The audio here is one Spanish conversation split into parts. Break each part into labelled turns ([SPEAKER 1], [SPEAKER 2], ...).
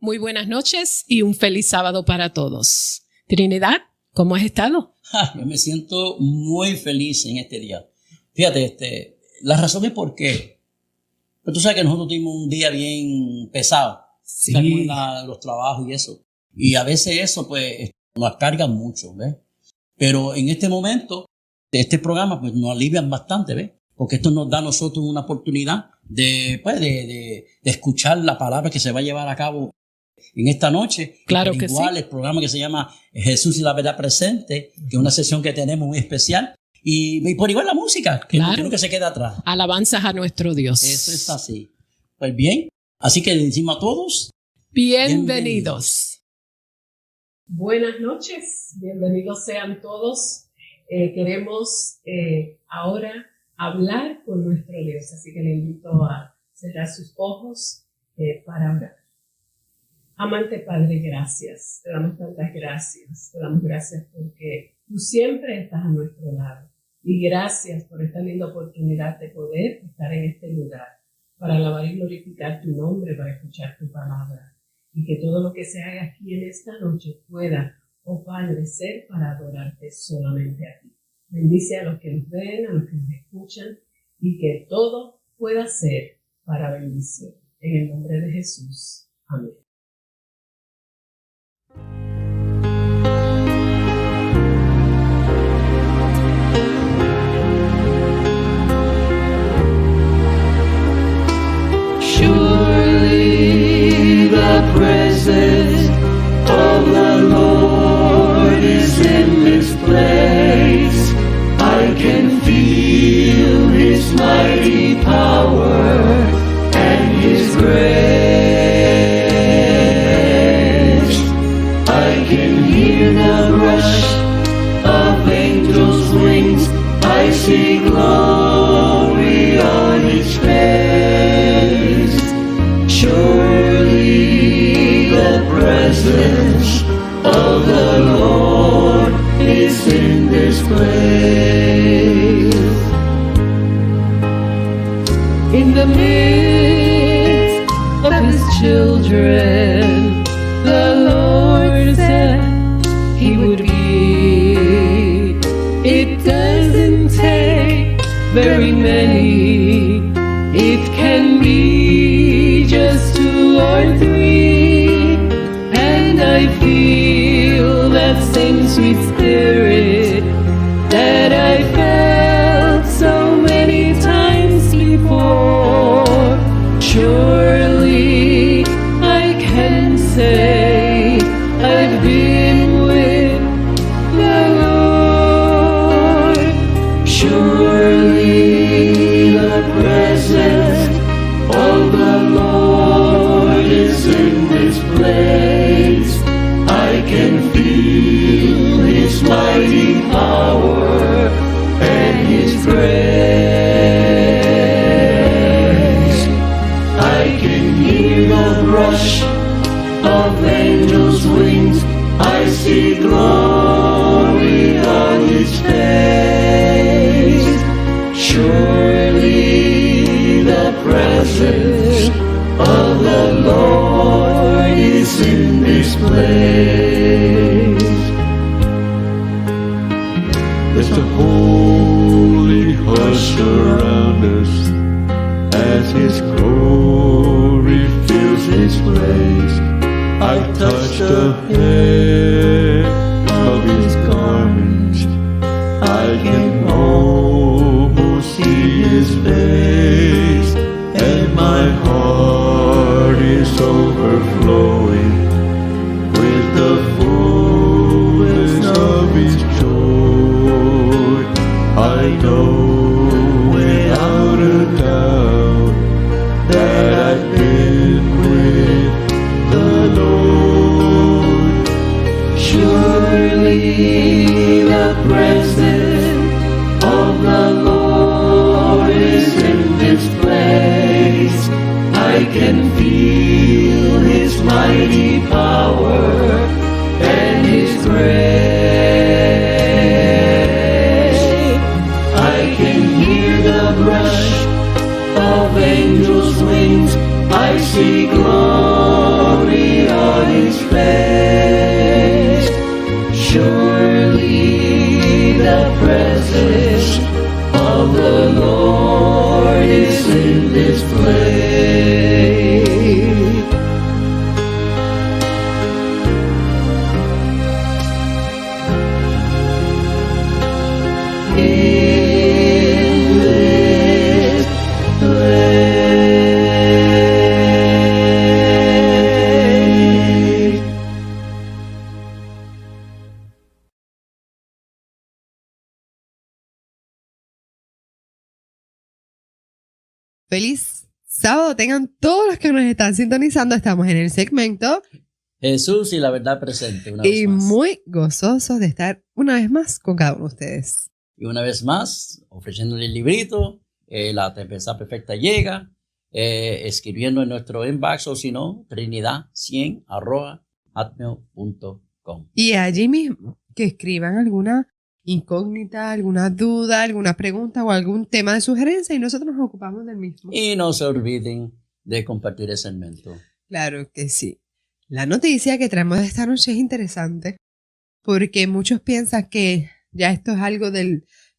[SPEAKER 1] Muy buenas noches y un feliz sábado para todos. Trinidad, ¿cómo has estado?
[SPEAKER 2] Yo me siento muy feliz en este día. Fíjate, la razón es por qué. Pero tú sabes que nosotros tuvimos un día bien pesado.
[SPEAKER 1] Sí.
[SPEAKER 2] Los trabajos y eso. Y a veces eso pues nos carga mucho, ¿ves? Pero en este momento, este programa pues nos alivian bastante, ¿ves? Porque esto nos da a nosotros una oportunidad de escuchar la palabra que se va a llevar a cabo en esta noche.
[SPEAKER 1] Claro que
[SPEAKER 2] igual,
[SPEAKER 1] sí.
[SPEAKER 2] El programa que se llama Jesús y la Verdad Presente, que es una sesión que tenemos muy especial. Y por igual la música, que
[SPEAKER 1] Claro.
[SPEAKER 2] nunca se queda atrás.
[SPEAKER 1] Alabanzas a nuestro Dios.
[SPEAKER 2] Eso es así. Pues bien, así que le decimos a todos,
[SPEAKER 1] Bienvenidos. Buenas noches, bienvenidos sean todos. Queremos ahora hablar con nuestro Dios, así que le invito a cerrar sus ojos para orar. Amante Padre, gracias, te damos tantas gracias, te damos gracias porque tú siempre estás a nuestro lado y gracias por esta linda oportunidad de poder estar en este lugar para alabar y glorificar tu nombre, para escuchar tu palabra y que todo lo que se haga aquí en esta noche pueda, oh Padre, ser para adorarte solamente a ti. Bendice a los que nos ven, a los que nos escuchan y que todo pueda ser para bendición. En el nombre de Jesús. Amén.
[SPEAKER 3] Surely the presence of the Lord is in this place. I can feel His mighty power and His grace. I can hear the rush of angels' wings. I see glory on His face. Surely the presence of the Lord is in this place. In the midst of His children, the Lord said He would be. It doesn't take very many. It can be just 2 or 3, and I feel that same sweet spirit that I felt so many times before. Surely I can say I've been with the Lord. Surely the presence of the Lord is in this place. I can feel His mighty power and His grace. I can hear the rush of angels' wings. I see glory on His face. Surely the presence of the Lord is in this place. There's a holy hush around us as His glory fills this place. I touch the hem of His garment. I can almost see His face, and my heart is overflowing with the fullness of His joy. I know without a doubt that I've been with the Lord. Surely the presence of the Lord is in this place. I can feel His mighty power and His grace. I can hear the rush of angels' wings. I see glory glory on his face. Surely the presence of the Lord is in this place. In this place.
[SPEAKER 4] Feliz sábado tengan todos los que nos están sintonizando. Estamos en el segmento
[SPEAKER 2] Jesús y la verdad presente una vez
[SPEAKER 4] y
[SPEAKER 2] más.
[SPEAKER 4] muy gozosos de estar una vez más con cada uno de ustedes.
[SPEAKER 2] Y una vez más, ofreciéndole el librito, La Tempestad Perfecta llega, escribiendo en nuestro inbox o si no, trinidad100@hotmail.com.
[SPEAKER 4] Y allí mismo que escriban alguna incógnita, alguna duda, alguna pregunta o algún tema de sugerencia y nosotros nos ocupamos del mismo.
[SPEAKER 2] Y no se olviden de compartir el segmento.
[SPEAKER 4] Claro que sí. La noticia que traemos de esta noche es interesante porque muchos piensan que ya esto es algo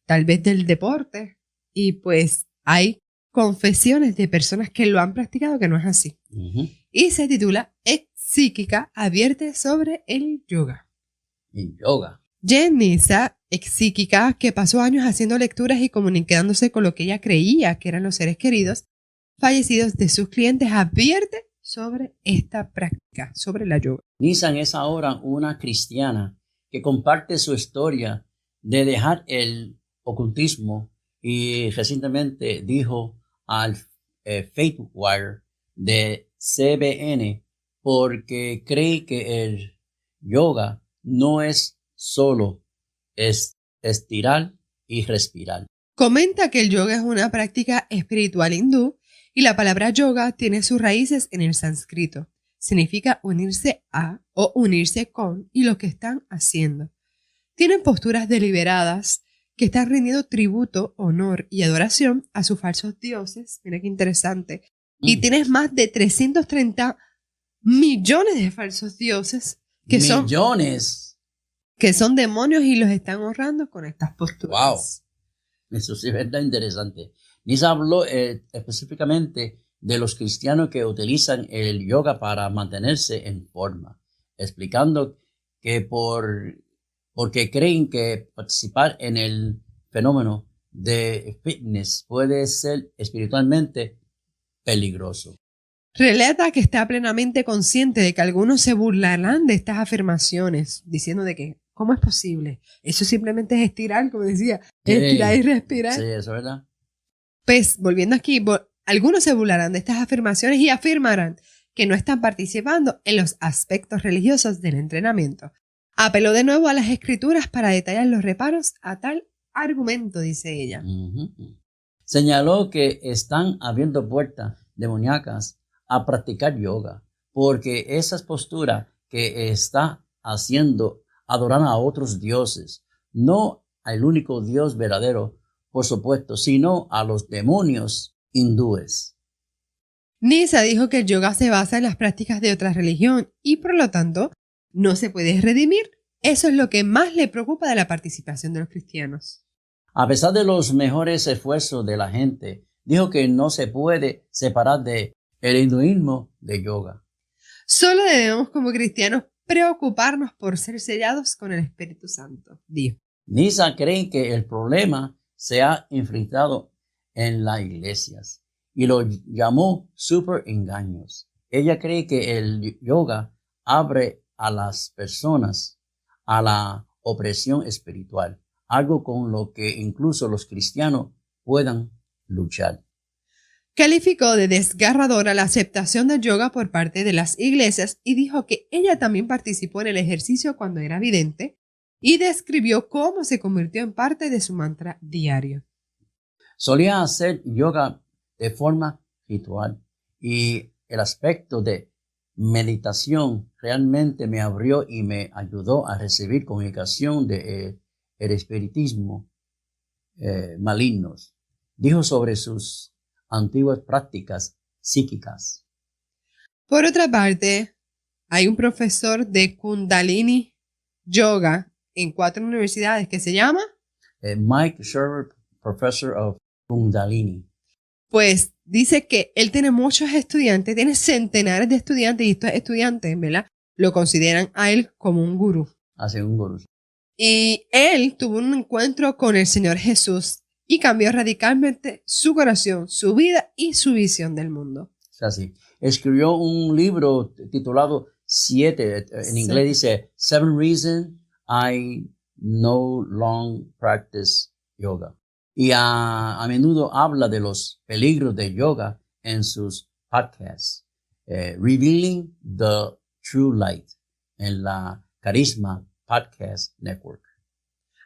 [SPEAKER 4] tal vez del deporte y pues hay confesiones de personas que lo han practicado que no es así.
[SPEAKER 2] Ujú.
[SPEAKER 4] Y se titula Ex Psíquica advierte sobre el yoga.
[SPEAKER 2] Y yoga.
[SPEAKER 4] Jen Nisa, ex psíquica que pasó años haciendo lecturas y comunicándose con lo que ella creía que eran los seres queridos fallecidos de sus clientes, advierte sobre esta práctica, sobre la yoga.
[SPEAKER 2] Nisan es ahora una cristiana que comparte su historia de dejar el ocultismo y recientemente dijo al FaithWire de CBN porque cree que el yoga no es solo estirar y respirar.
[SPEAKER 4] Comenta que el yoga es una práctica espiritual hindú y la palabra yoga tiene sus raíces en el sánscrito. Significa unirse a o unirse con y lo que están haciendo. Tienen posturas deliberadas que están rindiendo tributo, honor y adoración a sus falsos dioses. Mira qué interesante. Y tienes más de 330 millones de falsos dioses que son demonios y los están honrando con estas posturas.
[SPEAKER 2] Wow. Eso sí es verdad interesante. Nisa habló específicamente de los cristianos que utilizan el yoga para mantenerse en forma, explicando que porque creen que participar en el fenómeno de fitness puede ser espiritualmente peligroso.
[SPEAKER 4] Relata que está plenamente consciente de que algunos se burlarán de estas afirmaciones, diciendo de que, ¿cómo es posible? Eso simplemente es estirar, como decía, estirar y respirar.
[SPEAKER 2] Sí, eso es verdad.
[SPEAKER 4] Pues, volviendo aquí, algunos se burlarán de estas afirmaciones y afirmarán que no están participando en los aspectos religiosos del entrenamiento. Apeló de nuevo a las escrituras para detallar los reparos a tal argumento, dice ella.
[SPEAKER 2] Uh-huh. Señaló que están abriendo puertas demoníacas a practicar yoga, porque esas posturas que está haciendo adoran a otros dioses, no al único Dios verdadero, por supuesto, sino a los demonios hindúes.
[SPEAKER 4] Nisa dijo que el yoga se basa en las prácticas de otra religión y por lo tanto no se puede redimir. Eso es lo que más le preocupa de la participación de los cristianos.
[SPEAKER 2] A pesar de los mejores esfuerzos de la gente, dijo que no se puede separar de el hinduismo de yoga.
[SPEAKER 4] Solo debemos como cristianos preocuparnos por ser sellados con el Espíritu Santo, dijo.
[SPEAKER 2] Nisa cree que el problema se ha infiltrado en las iglesias y lo llamó super engaños. Ella cree que el yoga abre a las personas a la opresión espiritual, algo con lo que incluso los cristianos puedan luchar.
[SPEAKER 4] Calificó de desgarradora la aceptación del yoga por parte de las iglesias y dijo que ella también participó en el ejercicio cuando era vidente y describió cómo se convirtió en parte de su mantra diario.
[SPEAKER 2] Solía hacer yoga de forma ritual y el aspecto de meditación realmente me abrió y me ayudó a recibir comunicación de el espiritismo malignos. Dijo sobre sus antiguas prácticas psíquicas.
[SPEAKER 4] Por otra parte, Hay un profesor de Kundalini Yoga en 4 universidades que se llama
[SPEAKER 2] Mike Sherber, Professor of Kundalini.
[SPEAKER 4] pues dice que él tiene muchos estudiantes, tiene centenares de estudiantes y estos estudiantes, ¿verdad? Lo consideran a él como un gurú.
[SPEAKER 2] Hace un gurú.
[SPEAKER 4] Y él tuvo un encuentro con el Señor Jesús y cambió radicalmente su corazón, su vida y su visión del mundo.
[SPEAKER 2] Es así. Escribió un libro titulado 7, en inglés dice 7 Reasons I No Long Practice Yoga. Y a menudo habla de los peligros de yoga en sus podcasts. Revealing the True Light en la Carisma Podcast Network.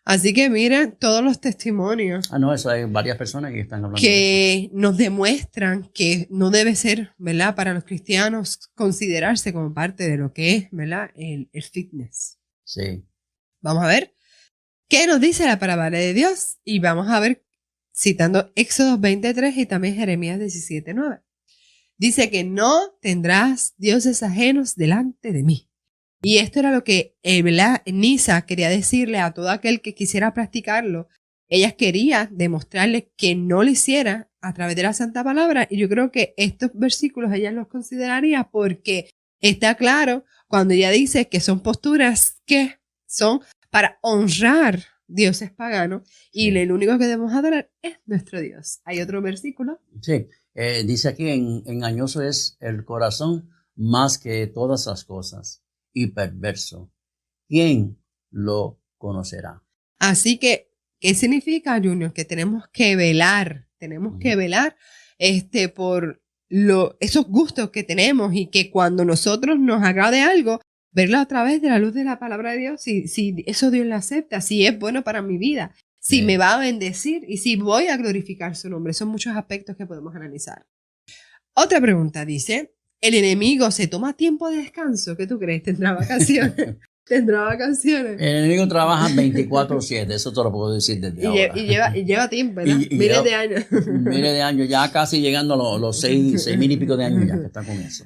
[SPEAKER 4] Así que miren todos los testimonios
[SPEAKER 2] No, eso hay varias personas que están hablando de
[SPEAKER 4] que nos demuestran que no debe ser, ¿verdad? Para los cristianos considerarse como parte de lo que es, ¿verdad? El fitness.
[SPEAKER 2] eso. Sí.
[SPEAKER 4] Vamos a ver qué nos dice la palabra de Dios y vamos a ver citando Éxodo 23 y también Jeremías 17:9. Dice que no tendrás dioses ajenos delante de mí. Y esto era lo que Nisa quería decirle a todo aquel que quisiera practicarlo. Ella quería demostrarle que no lo hiciera a través de la Santa Palabra. Y yo creo que estos versículos ella los consideraría porque está claro cuando ella dice que son posturas que son para honrar dioses paganos y el único que debemos adorar es nuestro Dios. ¿Hay otro versículo?
[SPEAKER 2] Sí. Dice aquí, engañoso es el corazón más que todas las cosas y perverso. ¿Quién lo conocerá?
[SPEAKER 4] Así que, ¿qué significa, Junior? Que tenemos que velar por esos gustos que tenemos y que cuando nosotros nos agrade algo, verlo a través de la luz de la palabra de Dios, si eso Dios lo acepta, si es bueno para mi vida, si me va a bendecir y si voy a glorificar su nombre. Son muchos aspectos que podemos analizar. Otra pregunta dice, ¿el enemigo se toma tiempo de descanso? ¿Qué tú crees? ¿Tendrá vacaciones? ¿Tendrá vacaciones?
[SPEAKER 2] El enemigo trabaja 24/7, eso te lo puedo decir desde ahora.
[SPEAKER 4] Y lleva tiempo, ¿verdad? Miles de años.
[SPEAKER 2] Miles de años, ya casi llegando a los 6,000 y pico de años ya que está con eso.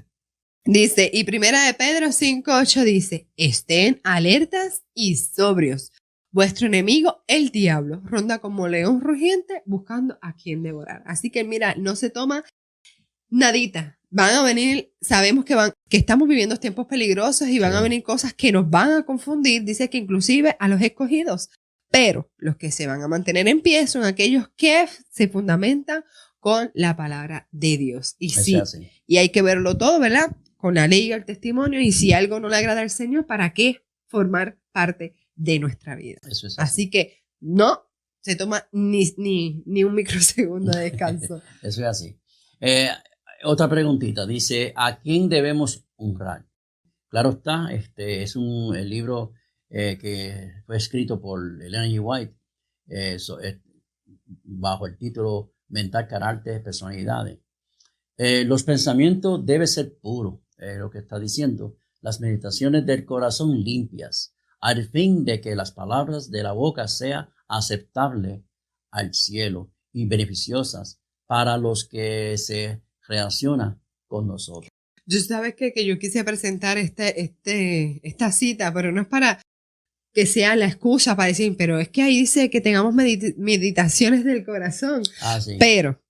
[SPEAKER 4] Dice, y primera de Pedro 5:8 dice, estén alertas y sobrios. Vuestro enemigo, el diablo, ronda como león rugiente buscando a quien devorar. Así que mira, no se toma nadita. Van a venir, sabemos que estamos viviendo tiempos peligrosos y van a venir cosas que nos van a confundir. Dice que inclusive a los escogidos. Pero los que se van a mantener en pie son aquellos que se fundamentan con la palabra de Dios. Y sí, y hay que verlo todo, ¿verdad? Con la ley y el testimonio. Y si algo no le agrada al Señor, ¿para qué formar parte de nuestra vida?
[SPEAKER 2] Eso es
[SPEAKER 4] así que no se toma ni un microsegundo de descanso.
[SPEAKER 2] Eso es así. Otra preguntita, dice, ¿a quién debemos honrar? Claro está, es el libro que fue escrito por Ellen G. White bajo el título Mental, Carácter, Personalidades. Los pensamientos deben ser puros, lo que está diciendo, las meditaciones del corazón limpias, al fin de que las palabras de la boca sean aceptables al cielo y beneficiosas para los que se relacionan con nosotros.
[SPEAKER 4] Yo sabes que yo quise presentar esta cita, pero no es para que sea la excusa para decir, pero es que ahí dice que tengamos meditaciones del corazón.
[SPEAKER 2] Sí.
[SPEAKER 4] Pero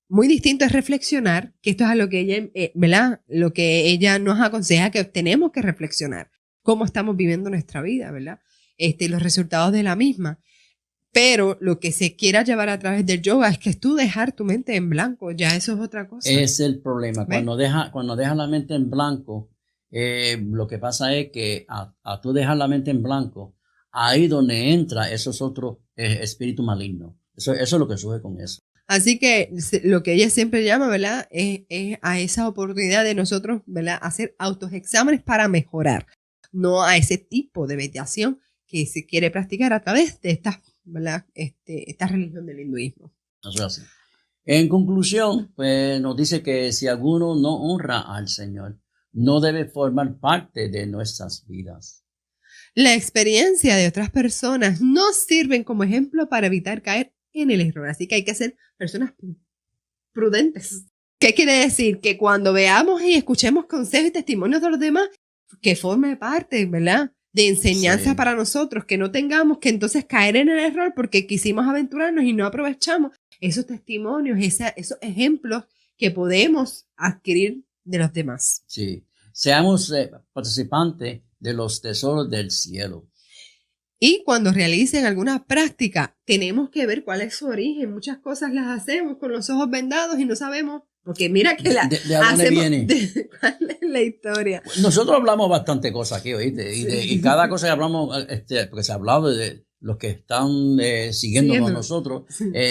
[SPEAKER 4] muy distinto es reflexionar, que esto es a lo que ella, ¿verdad? Lo que ella nos aconseja que tenemos que reflexionar, cómo estamos viviendo nuestra vida, ¿verdad? Los resultados de la misma. Pero lo que se quiera llevar a través del yoga es que tú dejar tu mente en blanco, ya eso es otra cosa.
[SPEAKER 2] Es el problema. Cuando dejas la mente en blanco, lo que pasa es que a tú dejar la mente en blanco, ahí donde entra esos otros espíritus malignos. Eso es lo que sube con eso.
[SPEAKER 4] Así que lo que ella siempre llama, ¿verdad? Es a esa oportunidad de nosotros, ¿verdad? Hacer autoexámenes para mejorar. No a ese tipo de meditación que se quiere practicar a través de ¿verdad? Esta religión del hinduismo.
[SPEAKER 2] Eso es así. En conclusión, pues nos dice que si alguno no honra al Señor, no debe formar parte de nuestras vidas.
[SPEAKER 4] La experiencia de otras personas no sirven como ejemplo para evitar caer en el error. Así que hay que ser personas prudentes. ¿Qué quiere decir? Que cuando veamos y escuchemos consejos y testimonios de los demás, que forme parte, ¿verdad? De enseñanza
[SPEAKER 2] Sí.
[SPEAKER 4] para nosotros, que no tengamos que entonces caer en el error porque quisimos aventurarnos y no aprovechamos esos testimonios, esos ejemplos que podemos adquirir de los demás.
[SPEAKER 2] Sí. Seamos participantes de los tesoros del cielo.
[SPEAKER 4] Y cuando realicen alguna práctica, tenemos que ver cuál es su origen. Muchas cosas las hacemos con los ojos vendados y no sabemos, porque mira que la
[SPEAKER 2] ¿De dónde viene?
[SPEAKER 4] ¿Cuál es la historia?
[SPEAKER 2] Nosotros hablamos bastante cosas aquí, ¿oíste? Y cada cosa que hablamos, porque se ha hablado de los que están siguiéndonos a nosotros,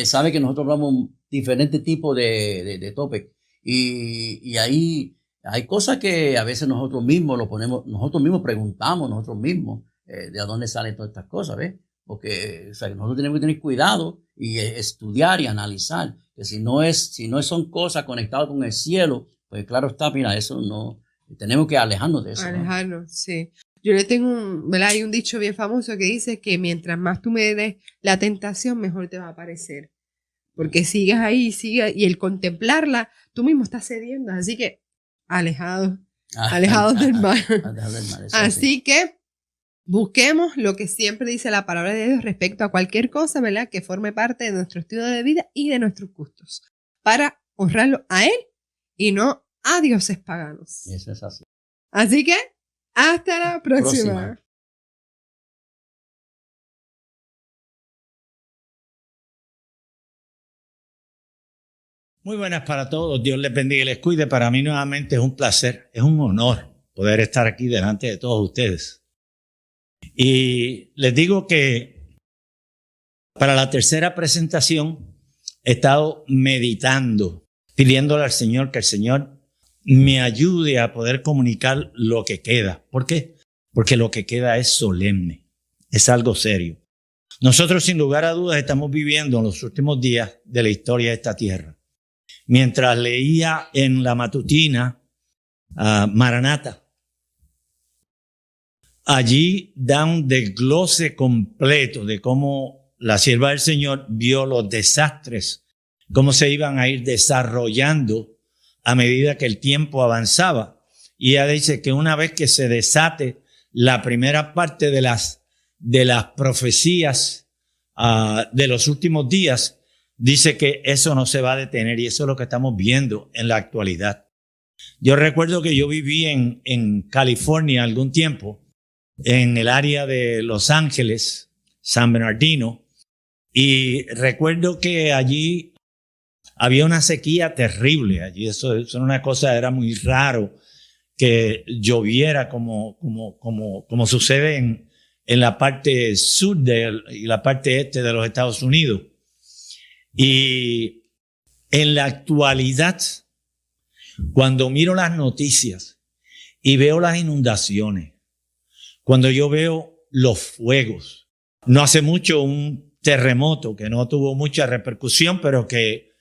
[SPEAKER 2] sabe que nosotros hablamos diferentes tipos de topic. Y ahí hay cosas que a veces nosotros mismos lo ponemos, nosotros mismos preguntamos nosotros mismos de dónde salen todas estas cosas, ¿ves? Porque o sea, que nosotros tenemos que tener cuidado y estudiar y analizar, que si no son cosas conectadas con el cielo, pues claro está, mira, eso no, tenemos que alejarnos de eso.
[SPEAKER 4] Alejarnos, ¿no? Sí. Yo le tengo ¿verdad? Hay un dicho bien famoso que dice que mientras más tú me des la tentación, mejor te va a parecer. Porque sigues ahí, y el contemplarla, tú mismo estás cediendo. Así que, alejados del mal. Así que, busquemos lo que siempre dice la palabra de Dios respecto a cualquier cosa, ¿verdad? Que forme parte de nuestro estilo de vida y de nuestros gustos. Para honrarlo a Él y no a dioses paganos.
[SPEAKER 2] Eso es así.
[SPEAKER 4] Así que, hasta la próxima.
[SPEAKER 5] Muy buenas para todos. Dios les bendiga y les cuide. Para mí nuevamente es un placer, es un honor poder estar aquí delante de todos ustedes. Y les digo que para la tercera presentación he estado meditando, pidiéndole al Señor que el Señor me ayude a poder comunicar lo que queda. ¿Por qué? Porque lo que queda es solemne, es algo serio. Nosotros sin lugar a dudas estamos viviendo en los últimos días de la historia de esta tierra. Mientras leía en la matutina Maranata, allí da un desglose completo de cómo la sierva del Señor vio los desastres, cómo se iban a ir desarrollando a medida que el tiempo avanzaba. Y ella dice que una vez que se desate la primera parte de las profecías de los últimos días, dice que eso no se va a detener, y eso es lo que estamos viendo en la actualidad. Yo recuerdo que yo viví en California algún tiempo, en el área de Los Ángeles, San Bernardino, y recuerdo que allí había una sequía terrible. Allí eso era una cosa, era muy raro que lloviera como sucede en la parte sur y la parte este de los Estados Unidos. Y en la actualidad, cuando miro las noticias y veo las inundaciones, cuando yo veo los fuegos, no hace mucho un terremoto que no tuvo mucha repercusión, pero que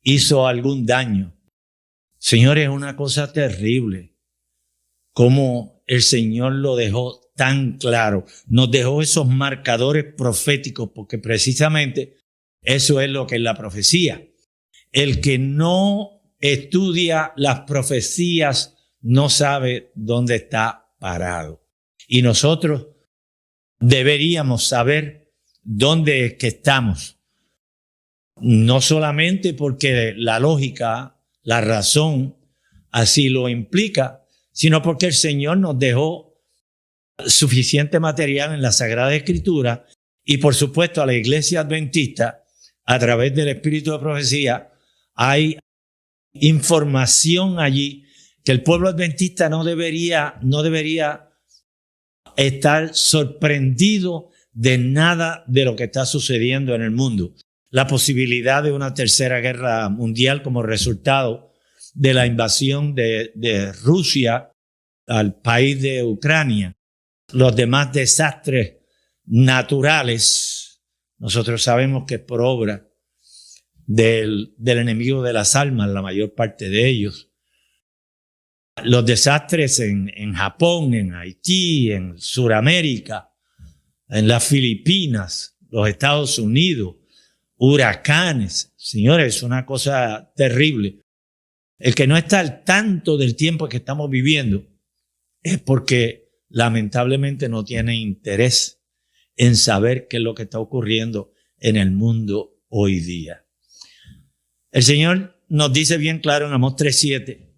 [SPEAKER 5] hizo algún daño. Señores, es una cosa terrible cómo el Señor lo dejó tan claro. Nos dejó esos marcadores proféticos, porque precisamente eso es lo que es la profecía. El que no estudia las profecías no sabe dónde está parado. Y nosotros deberíamos saber dónde es que estamos. No solamente porque la lógica, la razón así lo implica, sino porque el Señor nos dejó suficiente material en la Sagrada Escritura, y por supuesto a la Iglesia Adventista, a través del Espíritu de Profecía, hay información allí que el pueblo adventista no debería estar sorprendido de nada de lo que está sucediendo en el mundo. La posibilidad de una tercera guerra mundial como resultado de la invasión de Rusia al país de Ucrania, los demás desastres naturales. Nosotros sabemos que es por obra del enemigo de las almas, la mayor parte de ellos. Los desastres en Japón, en Haití, en Sudamérica, en las Filipinas, los Estados Unidos, huracanes. Señores, es una cosa terrible. El que no está al tanto del tiempo que estamos viviendo es porque lamentablemente no tiene interés en saber qué es lo que está ocurriendo en el mundo hoy día. El Señor nos dice bien claro en Amós 3:7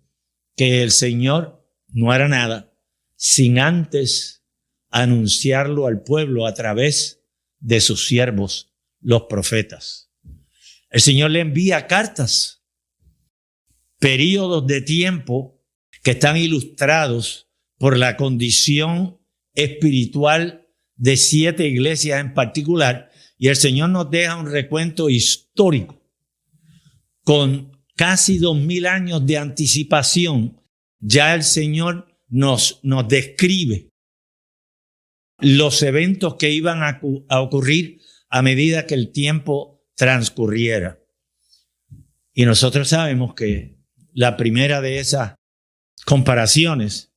[SPEAKER 5] que el Señor no hará nada sin antes anunciarlo al pueblo a través de sus siervos, los profetas. El Señor le envía cartas, períodos de tiempo que están ilustrados por la condición espiritual de 7 iglesias en particular, y el Señor nos deja un recuento histórico con casi 2000 años de anticipación. Ya el Señor nos describe los eventos que iban a ocurrir a medida que el tiempo transcurriera. Y nosotros sabemos que la primera de esas comparaciones,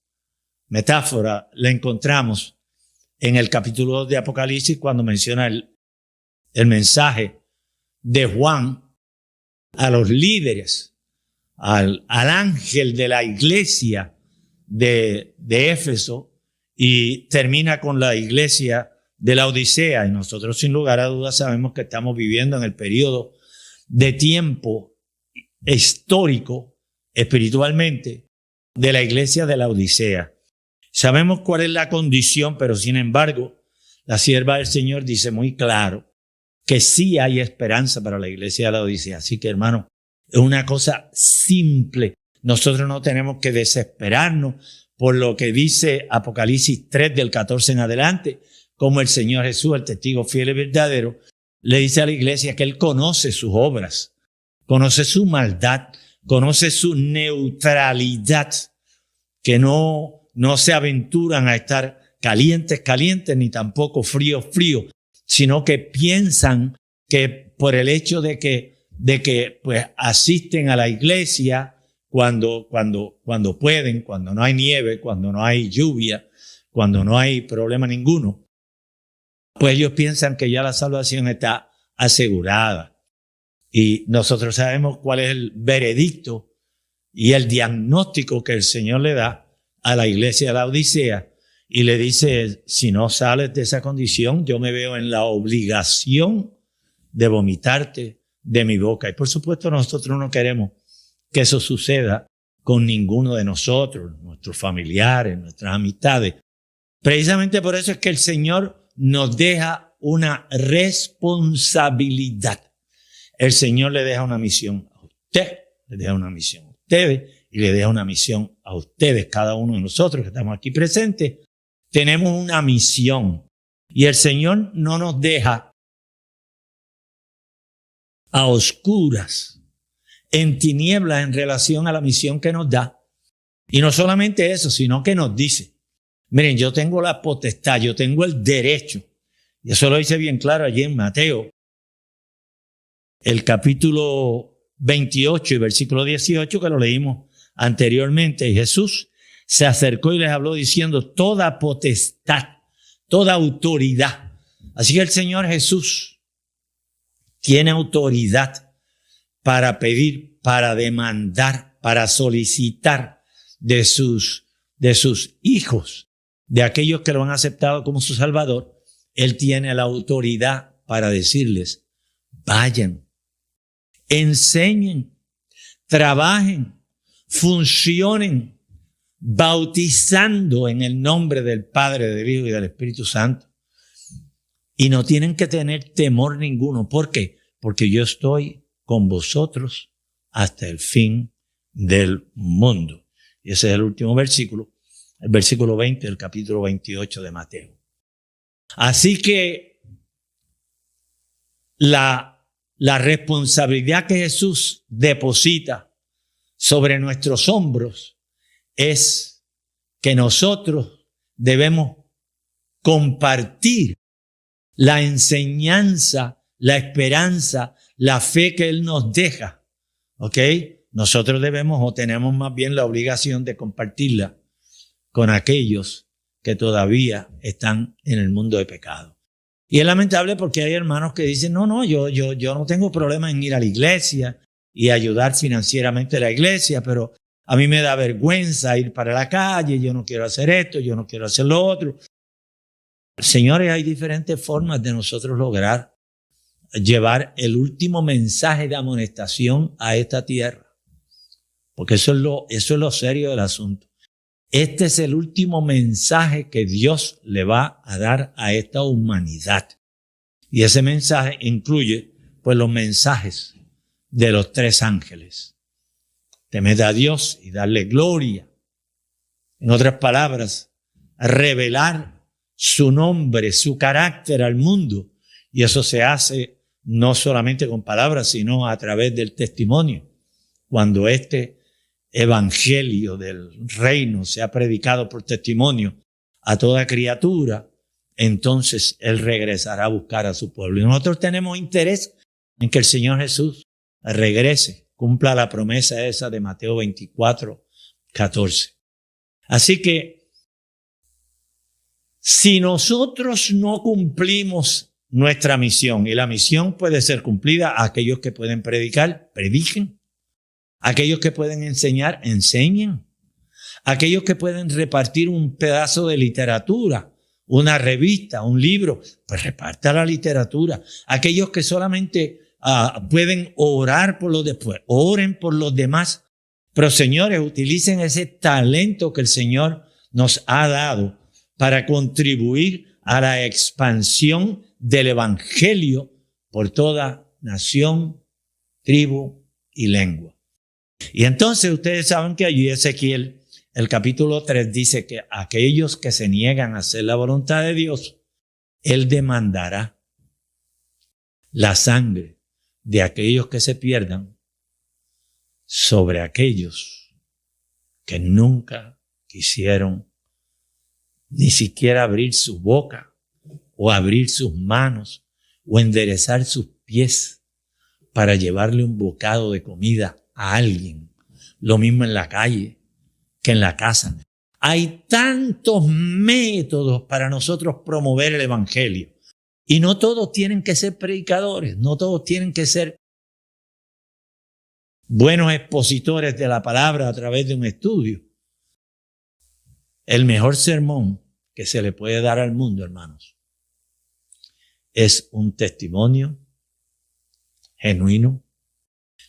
[SPEAKER 5] metáfora, la encontramos en el capítulo 2 de Apocalipsis, cuando menciona el mensaje de Juan a los líderes, al ángel de la iglesia de Éfeso, y termina con la iglesia de la Odisea. Y nosotros sin lugar a dudas sabemos que estamos viviendo en el periodo de tiempo histórico, espiritualmente, de la iglesia de la Odisea. Sabemos cuál es la condición, pero sin embargo, la sierva del Señor dice muy claro que sí hay esperanza para la iglesia de la Odisea. Así que, hermano, es una cosa simple. Nosotros no tenemos que desesperarnos por lo que dice Apocalipsis 3 del 14 en adelante, como el Señor Jesús, el testigo fiel y verdadero, le dice a la iglesia que Él conoce sus obras, conoce su maldad, conoce su neutralidad, que no se aventuran a estar calientes, ni tampoco fríos, sino que piensan que por el hecho de que pues asisten a la iglesia cuando pueden, cuando no hay nieve, cuando no hay lluvia, cuando no hay problema ninguno, pues ellos piensan que ya la salvación está asegurada. Y nosotros sabemos cuál es el veredicto y el diagnóstico que el Señor le da a la iglesia de la Odisea, y le dice: si no sales de esa condición, yo me veo en la obligación de vomitarte de mi boca. Y por supuesto nosotros no queremos que eso suceda con ninguno de nosotros, nuestros familiares, nuestras amistades. Precisamente por eso es que el Señor nos deja una responsabilidad. El Señor le deja una misión a usted, le deja una misión a ustedes, y le deja una misión a ustedes. Cada uno de nosotros que estamos aquí presentes tenemos una misión, y el Señor no nos deja a oscuras, en tinieblas, en relación a la misión que nos da. Y no solamente eso, sino que nos dice: miren, yo tengo la potestad, yo tengo el derecho. Y eso lo dice bien claro allí en Mateo, el capítulo 28 y versículo 18, que lo leímos anteriormente. Y Jesús se acercó y les habló diciendo: toda potestad, toda autoridad. Así que el Señor Jesús tiene autoridad para pedir, para demandar, para solicitar de sus hijos, de aquellos que lo han aceptado como su Salvador. Él tiene la autoridad para decirles: vayan, enseñen, trabajen, funcionen, bautizando en el nombre del Padre, del Hijo y del Espíritu Santo. Y no tienen que tener temor ninguno. ¿Por qué? Porque yo estoy con vosotros hasta el fin del mundo. Y ese es el último versículo, el versículo 20 del capítulo 28 de Mateo. Así que la responsabilidad que Jesús deposita sobre nuestros hombros es que nosotros debemos compartir la enseñanza, la esperanza, la fe que Él nos deja, ¿ok? Nosotros debemos, o tenemos más bien la obligación de compartirla con aquellos que todavía están en el mundo de pecado. Y es lamentable porque hay hermanos que dicen: no, yo no tengo problema en ir a la iglesia y ayudar financieramente a la iglesia, pero a mí me da vergüenza ir para la calle, yo no quiero hacer esto, yo no quiero hacer lo otro. Señores, hay diferentes formas de nosotros lograr llevar el último mensaje de amonestación a esta tierra. Porque eso es lo serio del asunto. Este es el último mensaje que Dios le va a dar a esta humanidad. Y ese mensaje incluye, pues, los mensajes de los 3 ángeles. Temed a Dios y darle gloria. En otras palabras, revelar su nombre, su carácter al mundo. Y eso se hace no solamente con palabras, sino a través del testimonio. Cuando este evangelio del reino sea predicado por testimonio a toda criatura, entonces Él regresará a buscar a su pueblo. Y nosotros tenemos interés en que el Señor Jesús regrese, cumpla la promesa esa de Mateo 24:14. Así que, si nosotros no cumplimos nuestra misión, y la misión puede ser cumplida, a aquellos que pueden predicar, prediquen. Aquellos que pueden enseñar, enseñen. Aquellos que pueden repartir un pedazo de literatura, una revista, un libro, pues reparta la literatura. Aquellos que solamente pueden orar por los demás, oren por los demás. Pero señores, utilicen ese talento que el Señor nos ha dado para contribuir a la expansión del evangelio por toda nación, tribu y lengua. Y entonces ustedes saben que allí Ezequiel, el capítulo 3, dice que aquellos que se niegan a hacer la voluntad de Dios, Él demandará la sangre de aquellos que se pierdan sobre aquellos que nunca quisieron ni siquiera abrir su boca o abrir sus manos o enderezar sus pies para llevarle un bocado de comida a alguien. Lo mismo en la calle que en la casa. Hay tantos métodos para nosotros promover el evangelio. Y no todos tienen que ser predicadores, no todos tienen que ser buenos expositores de la palabra a través de un estudio. El mejor sermón que se le puede dar al mundo, hermanos, es un testimonio genuino,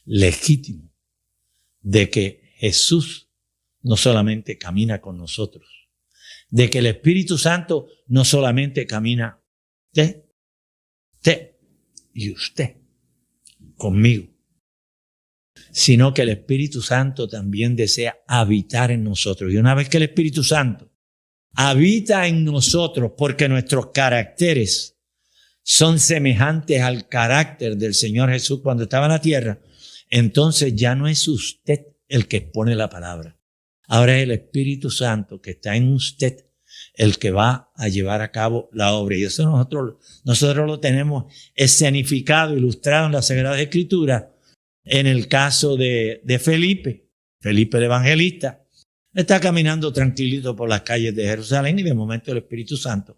[SPEAKER 5] legítimo, de que Jesús no solamente camina con nosotros, de que el Espíritu Santo no solamente camina usted y usted conmigo, sino que el Espíritu Santo también desea habitar en nosotros. Y una vez que el Espíritu Santo habita en nosotros, porque nuestros caracteres son semejantes al carácter del Señor Jesús cuando estaba en la tierra, entonces ya no es usted el que expone la palabra. Ahora es el Espíritu Santo que está en usted el que va a llevar a cabo la obra. Y eso nosotros lo tenemos escenificado, ilustrado en las Sagradas Escrituras. En el caso de Felipe el evangelista, está caminando tranquilito por las calles de Jerusalén y de momento el Espíritu Santo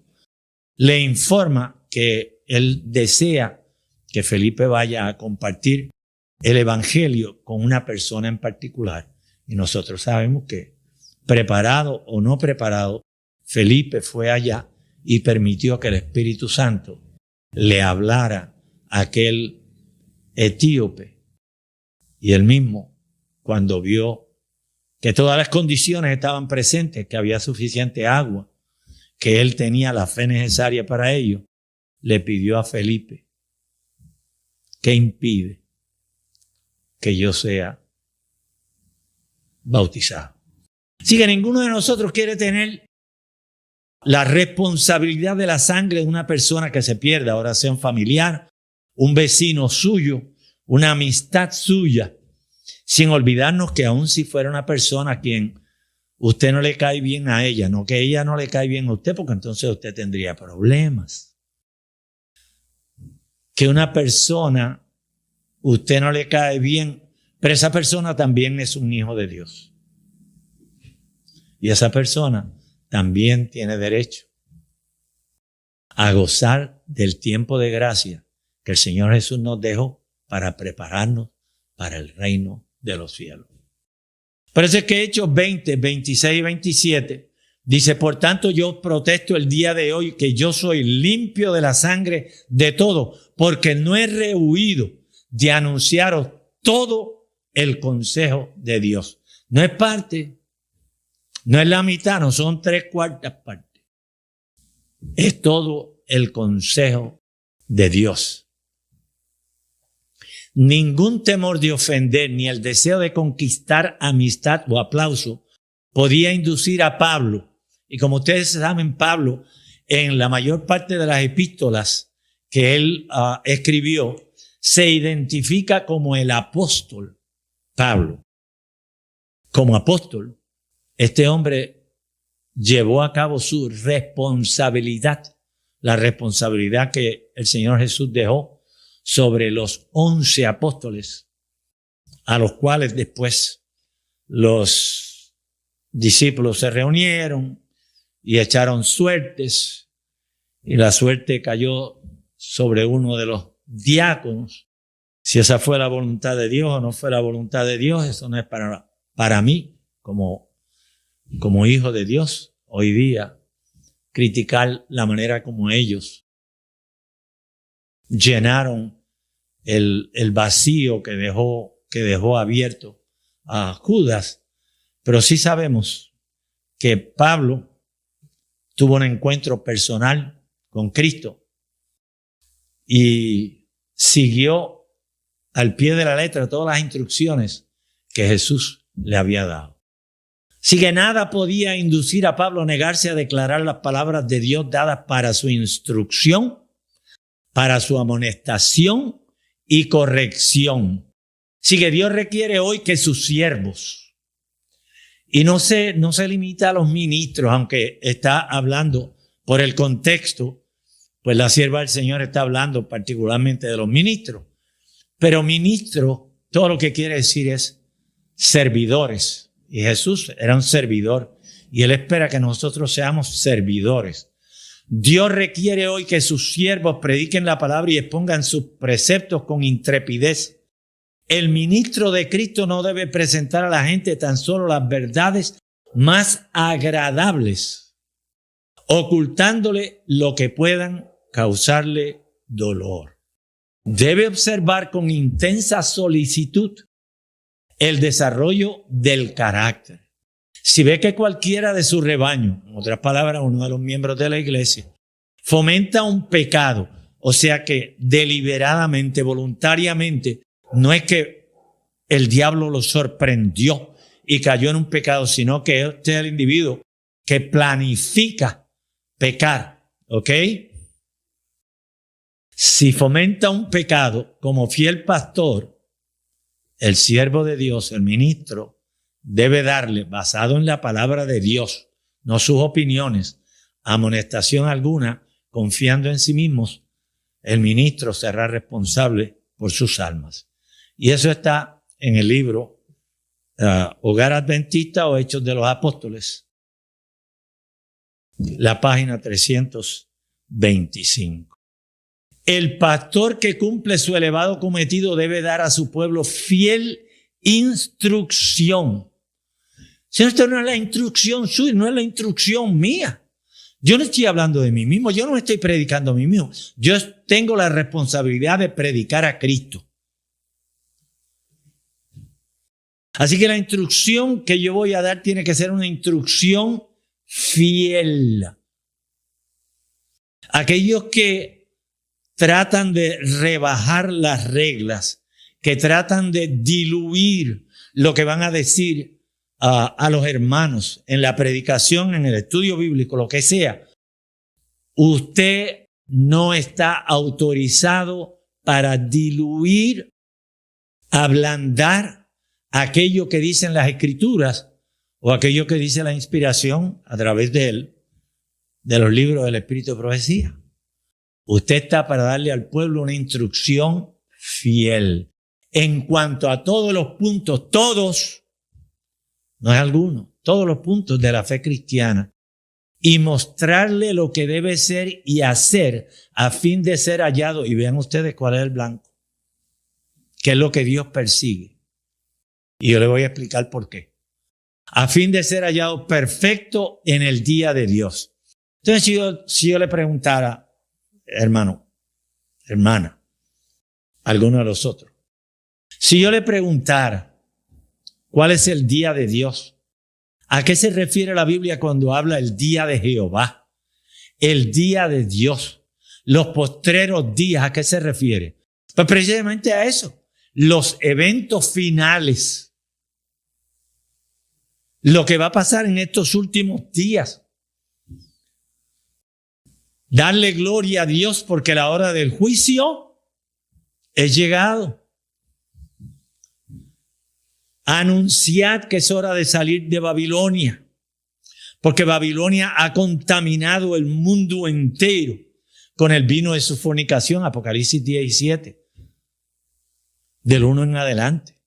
[SPEAKER 5] le informa que él desea que Felipe vaya a compartir el evangelio con una persona en particular. Y nosotros sabemos que, preparado o no preparado, Felipe fue allá y permitió que el Espíritu Santo le hablara a aquel etíope. Y él mismo, cuando vio que todas las condiciones estaban presentes, que había suficiente agua, que él tenía la fe necesaria para ello, le pidió a Felipe: ¿qué impide que yo sea bautizado? Así que ninguno de nosotros quiere tener la responsabilidad de la sangre de una persona que se pierda, ahora sea un familiar, un vecino suyo, una amistad suya, sin olvidarnos que aun si fuera una persona a quien usted no le cae bien a ella, no que ella no le cae bien a usted, porque entonces usted tendría problemas. Que una persona, usted no le cae bien, pero esa persona también es un hijo de Dios. Y esa persona también tiene derecho a gozar del tiempo de gracia que el Señor Jesús nos dejó para prepararnos para el reino de los cielos. Por eso es que Hechos 20, 26 y 27 dice, por tanto yo protesto el día de hoy que yo soy limpio de la sangre de todo, porque no he rehuido de anunciaros todo el consejo de Dios. No es parte, no es la mitad, no son 3/4 partes. Es todo el consejo de Dios. Ningún temor de ofender ni el deseo de conquistar amistad o aplauso podía inducir a Pablo. Y como ustedes saben, Pablo, en la mayor parte de las epístolas que él escribió, se identifica como el apóstol Pablo. Como apóstol, este hombre llevó a cabo su responsabilidad, la responsabilidad que el Señor Jesús dejó sobre los 11 apóstoles, a los cuales después los discípulos se reunieron y echaron suertes, y la suerte cayó sobre uno de los diáconos. Si esa fue la voluntad de Dios o no fue la voluntad de Dios, eso no es para mí, como hijo de Dios, hoy día, criticar la manera como ellos llenaron el vacío que dejó abierto a Judas. Pero sí sabemos que Pablo tuvo un encuentro personal con Cristo y siguió al pie de la letra todas las instrucciones que Jesús le había dado. Así que nada podía inducir a Pablo a negarse a declarar las palabras de Dios dadas para su instrucción, para su amonestación y corrección. Así que Dios requiere hoy que sus siervos, y no se limita a los ministros, aunque está hablando por el contexto, pues la sierva del Señor está hablando particularmente de los ministros. Pero ministro, todo lo que quiere decir es servidores. Y Jesús era un servidor y Él espera que nosotros seamos servidores. Dios requiere hoy que sus siervos prediquen la palabra y expongan sus preceptos con intrepidez. El ministro de Cristo no debe presentar a la gente tan solo las verdades más agradables, ocultándole lo que puedan causarle dolor. Debe observar con intensa solicitud el desarrollo del carácter. Si ve que cualquiera de su rebaño, en otras palabras, uno de los miembros de la iglesia, fomenta un pecado, o sea que deliberadamente, voluntariamente, no es que el diablo lo sorprendió y cayó en un pecado, sino que este es el individuo que planifica pecar, ¿ok? Si fomenta un pecado como fiel pastor, el siervo de Dios, el ministro, debe darle, basado en la palabra de Dios, no sus opiniones, amonestación alguna, confiando en sí mismos, el ministro será responsable por sus almas. Y eso está en el libro Hogar Adventista o Hechos de los Apóstoles, la página 325. El pastor que cumple su elevado cometido debe dar a su pueblo fiel instrucción. Si esto no es la instrucción suya, no es la instrucción mía. Yo no estoy hablando de mí mismo, yo no estoy predicando a mí mismo. Yo tengo la responsabilidad de predicar a Cristo. Así que la instrucción que yo voy a dar tiene que ser una instrucción fiel. Aquellos que tratan de rebajar las reglas, que tratan de diluir lo que van a decir a los hermanos en la predicación, en el estudio bíblico, lo que sea, usted no está autorizado para diluir, ablandar aquello que dicen las Escrituras o aquello que dice la inspiración a través de los libros del Espíritu de Profecía. Usted está para darle al pueblo una instrucción fiel. En cuanto a todos los puntos, todos, no es alguno, todos los puntos de la fe cristiana, y mostrarle lo que debe ser y hacer a fin de ser hallado. Y vean ustedes cuál es el blanco, que es lo que Dios persigue. Y yo le voy a explicar por qué. a fin de ser hallado perfecto en el día de Dios. Entonces, si yo le preguntara, hermano, hermana, alguno de los otros, si yo le preguntara cuál es el día de Dios, ¿a qué se refiere la Biblia cuando habla el día de Jehová? El día de Dios, los postreros días, ¿a qué se refiere? Pues precisamente a eso, los eventos finales, lo que va a pasar en estos últimos días. Darle gloria a Dios porque la hora del juicio es llegado. Anunciad que es hora de salir de Babilonia, porque Babilonia ha contaminado el mundo entero con el vino de su fornicación, Apocalipsis 17, del 1 en adelante.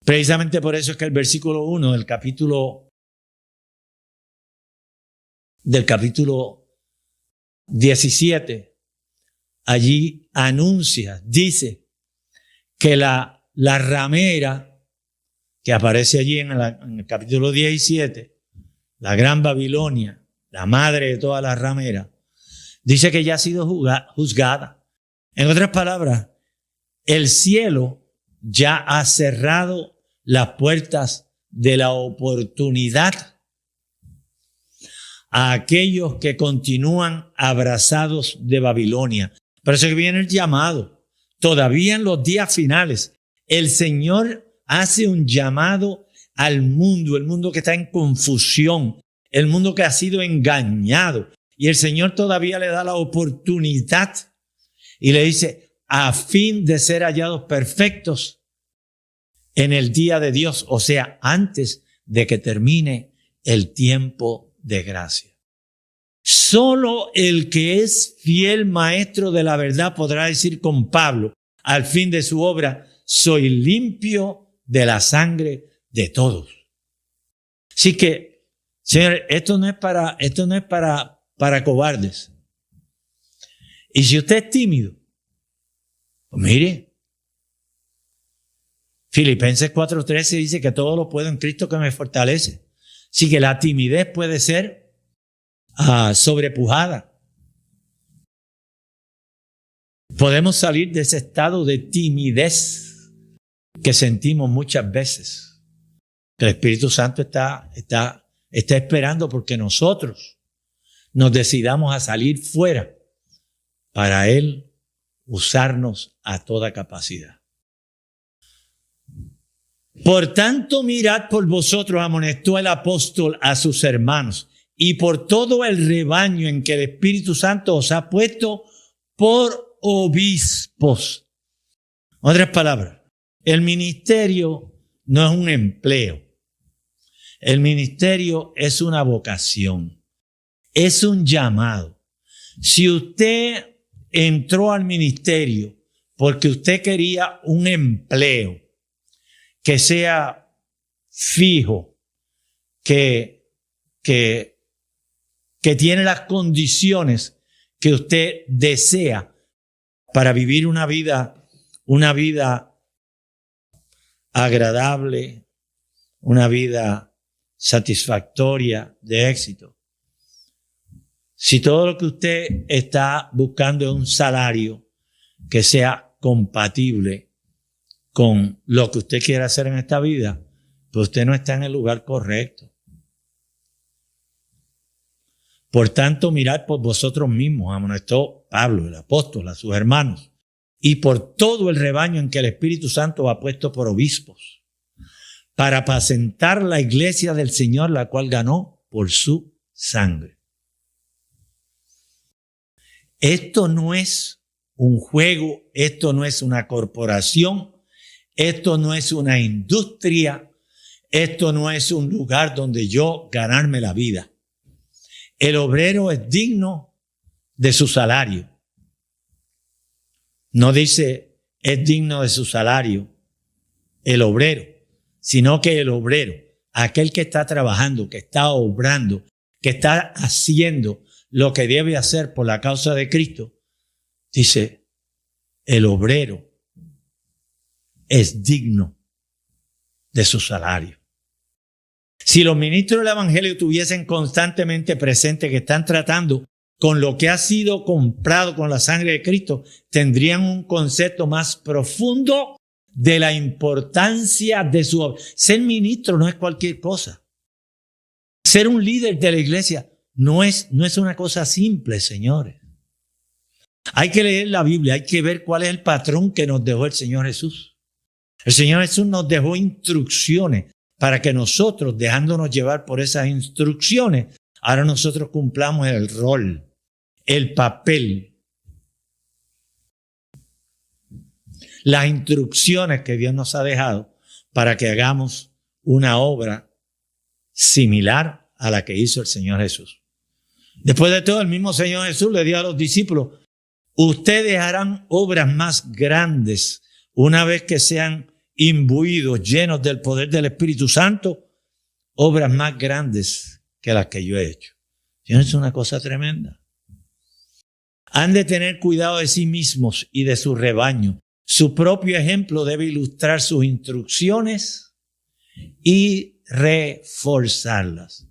[SPEAKER 5] Precisamente por eso es que el versículo 1 del capítulo 17, allí anuncia, dice que la ramera que aparece allí en el capítulo 17, la gran Babilonia, la madre de todas las rameras, dice que ya ha sido juzgada. En otras palabras, el cielo ya ha cerrado las puertas de la oportunidad a aquellos que continúan abrazados de Babilonia. Por eso que viene el llamado. Todavía en los días finales, el Señor hace un llamado al mundo, el mundo que está en confusión, el mundo que ha sido engañado. Y el Señor todavía le da la oportunidad y le dice, a fin de ser hallados perfectos en el día de Dios, o sea, antes de que termine el tiempo de gracia. Solo el que es fiel maestro de la verdad podrá decir con Pablo, al fin de su obra, soy limpio de la sangre de todos. Así que, señores, esto no es para cobardes. Y si usted es tímido, pues mire, Filipenses 4:13 dice que todo lo puedo en Cristo que me fortalece. Así que la timidez puede ser sobrepujada. Podemos salir de ese estado de timidez que sentimos muchas veces. El Espíritu Santo está esperando porque nosotros nos decidamos a salir fuera para Él usarnos a toda capacidad. Por tanto, mirad por vosotros, amonestó el apóstol a sus hermanos, y por todo el rebaño en que el Espíritu Santo os ha puesto por obispos. En otras palabras, el ministerio no es un empleo. El ministerio es una vocación. Es un llamado. Si usted entró al ministerio porque usted quería un empleo que sea fijo, que tiene las condiciones que usted desea para vivir una vida agradable, una vida satisfactoria, de éxito. Si todo lo que usted está buscando es un salario que sea compatible con lo que usted quiere hacer en esta vida, pues usted no está en el lugar correcto. Por tanto, mirad por vosotros mismos, amonestó Pablo, el apóstol, a sus hermanos, y por todo el rebaño en que el Espíritu Santo ha puesto por obispos, para apacentar la iglesia del Señor, la cual ganó por su sangre. Esto no es un juego, esto no es una corporación, esto no es una industria, esto no es un lugar donde yo ganarme la vida. El obrero es digno de su salario. No dice es digno de su salario el obrero, sino que el obrero, aquel que está trabajando, que está obrando, que está haciendo lo que debe hacer por la causa de Cristo, dice, el obrero es digno de su salario. Si los ministros del Evangelio tuviesen constantemente presente que están tratando con lo que ha sido comprado con la sangre de Cristo, tendrían un concepto más profundo de la importancia de su obra. Ser ministro no es cualquier cosa. Ser un líder de la iglesia no es una cosa simple, señores. Hay que leer la Biblia, hay que ver cuál es el patrón que nos dejó el Señor Jesús. El Señor Jesús nos dejó instrucciones para que nosotros, dejándonos llevar por esas instrucciones, ahora nosotros cumplamos el rol, el papel, las instrucciones que Dios nos ha dejado para que hagamos una obra similar a la que hizo el Señor Jesús. Después de todo, el mismo Señor Jesús le dijo a los discípulos: ustedes harán obras más grandes una vez que sean imbuidos, llenos del poder del Espíritu Santo, obras más grandes que las que yo he hecho. Es una cosa tremenda. Han de tener cuidado de sí mismos y de su rebaño. Su propio ejemplo debe ilustrar sus instrucciones y reforzarlas.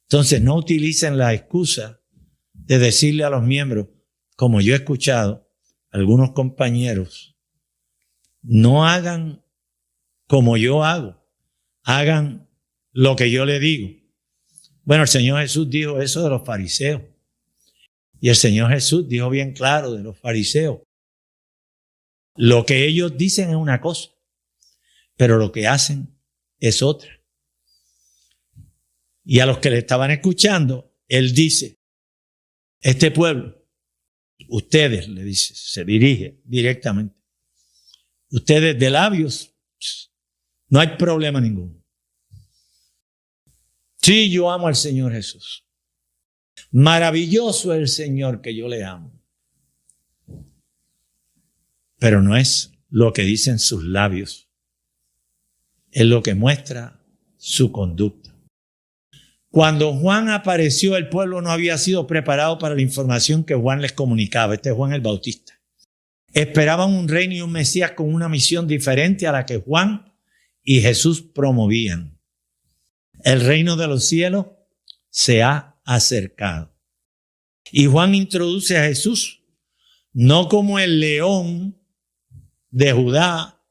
[SPEAKER 5] Entonces, no utilicen la excusa de decirle a los miembros, como yo he escuchado algunos compañeros, no hagan como yo hago, hagan lo que yo le digo. Bueno, el Señor Jesús dijo eso de los fariseos. Y el Señor Jesús dijo bien claro de los fariseos: lo que ellos dicen es una cosa, pero lo que hacen es otra. Y a los que le estaban escuchando, Él dice: este pueblo, ustedes, le dice, se dirige directamente, ustedes de labios, no hay problema ninguno. Sí, yo amo al Señor Jesús. Maravilloso es el Señor que yo le amo. Pero no es lo que dicen sus labios, es lo que muestra su conducta. Cuando Juan apareció, el pueblo no había sido preparado para la información que Juan les comunicaba. Este es Juan el Bautista. Esperaban un reino y un Mesías con una misión diferente a la que Juan y Jesús promovían. El reino de los cielos se ha acercado. Y Juan introduce a Jesús no como el león de Judá,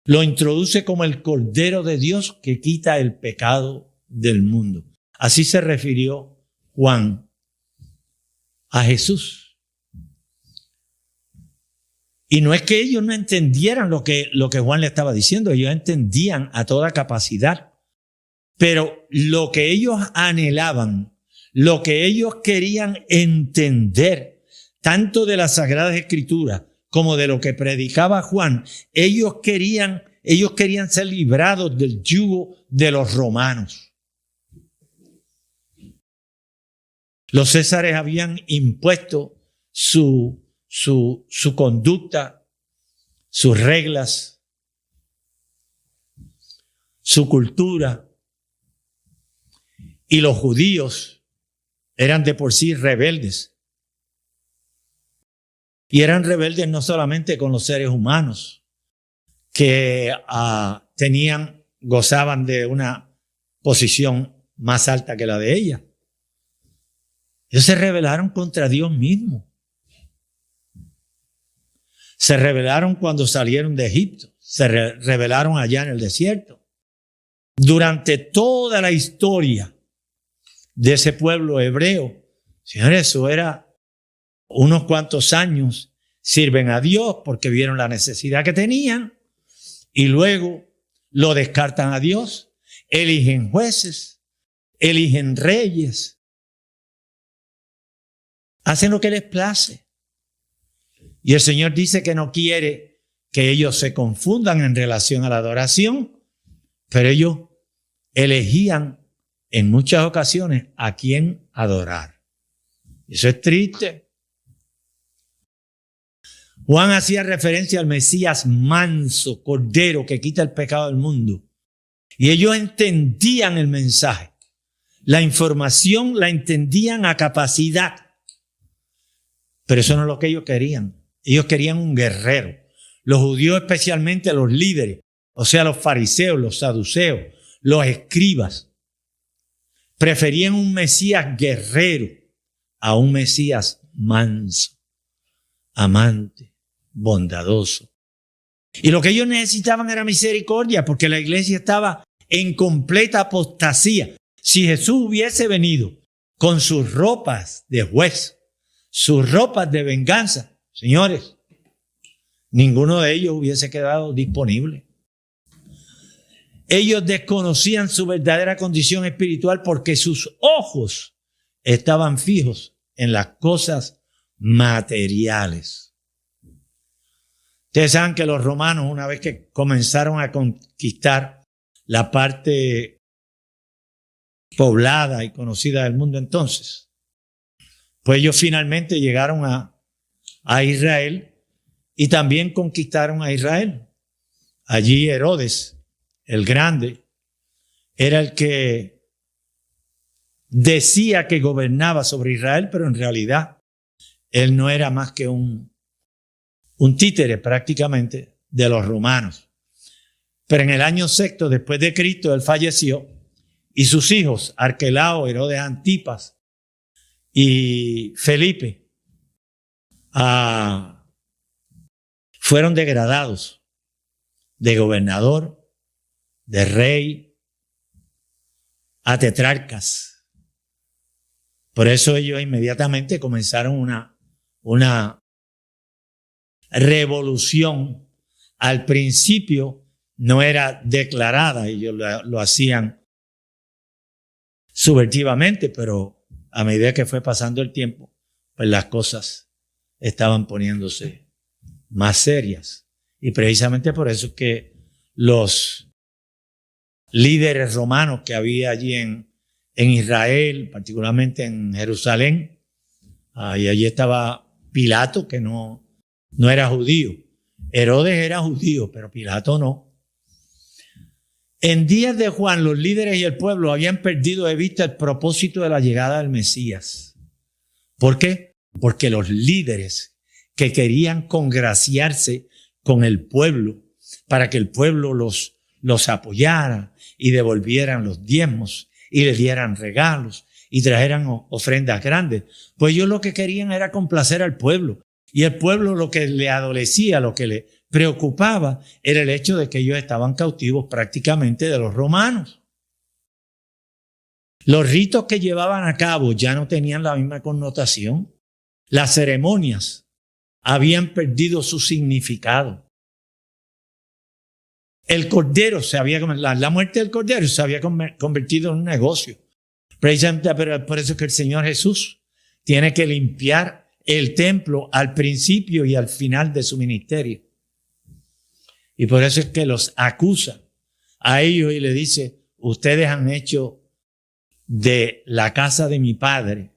[SPEAKER 5] lo introduce como el Cordero de Dios que quita el pecado del mundo. Así se refirió Juan a Jesús. Y no es que ellos no entendieran lo que Juan le estaba diciendo, ellos entendían a toda capacidad. Pero lo que ellos anhelaban, lo que ellos querían entender, tanto de las Sagradas Escrituras como de lo que predicaba Juan, ellos querían ser librados del yugo de los romanos. Los césares habían impuesto su conducta, sus reglas, su cultura. Y los judíos eran de por sí rebeldes. Y eran rebeldes no solamente con los seres humanos, que gozaban de una posición más alta que la de ella. Ellos se rebelaron contra Dios mismo. Se rebelaron cuando salieron de Egipto. Se rebelaron allá en el desierto. Durante toda la historia de ese pueblo hebreo, señores, eso era unos cuantos años, sirven a Dios porque vieron la necesidad que tenían y luego lo descartan a Dios, eligen jueces, eligen reyes, hacen lo que les place. Y el Señor dice que no quiere que ellos se confundan en relación a la adoración, pero ellos elegían en muchas ocasiones a quién adorar. Eso es triste. Juan hacía referencia al Mesías manso, cordero, que quita el pecado del mundo. Y ellos entendían el mensaje. La información la entendían a capacidad. Pero eso no es lo que ellos querían. Ellos querían un guerrero. Los judíos, especialmente los líderes, o sea, los fariseos, los saduceos, los escribas preferían un Mesías guerrero a un Mesías manso, amante, bondadoso. Y lo que ellos necesitaban era misericordia, porque la iglesia estaba en completa apostasía. Si Jesús hubiese venido con sus ropas de juez, sus ropas de venganza, señores, ninguno de ellos hubiese quedado disponible. Ellos desconocían su verdadera condición espiritual porque sus ojos estaban fijos en las cosas materiales. Ustedes saben que los romanos, una vez que comenzaron a conquistar la parte poblada y conocida del mundo entonces, pues ellos finalmente llegaron a Israel y también conquistaron a Israel. Allí Herodes, el grande, era el que decía que gobernaba sobre Israel, pero en realidad él no era más que un títere prácticamente de los romanos. Pero en el año sexto después de Cristo él falleció y sus hijos, Arquelao, Herodes Antipas y Felipe, fueron degradados de gobernador, de rey, a tetrarcas. Por eso ellos inmediatamente comenzaron una revolución. Al principio no era declarada, ellos lo hacían subvertivamente, pero a medida que fue pasando el tiempo, pues las cosas estaban poniéndose más serias. Y precisamente por eso es que los líderes romanos que había allí en Israel, particularmente en Jerusalén, y allí estaba Pilato, que no era judío. Herodes era judío, pero Pilato no. En días de Juan, los líderes y el pueblo habían perdido de vista el propósito de la llegada del Mesías. ¿Por qué? Porque los líderes que querían congraciarse con el pueblo para que el pueblo los apoyara y devolvieran los diezmos y les dieran regalos y trajeran ofrendas grandes, pues ellos lo que querían era complacer al pueblo. Y el pueblo lo que le adolecía, lo que le preocupaba era el hecho de que ellos estaban cautivos prácticamente de los romanos. Los ritos que llevaban a cabo ya no tenían la misma connotación. Las ceremonias habían perdido su significado. El cordero la muerte del cordero se había convertido en un negocio. Precisamente por eso es que el Señor Jesús tiene que limpiar el templo al principio y al final de su ministerio. Y por eso es que los acusa a ellos y le dice: ustedes han hecho de la casa de mi padre,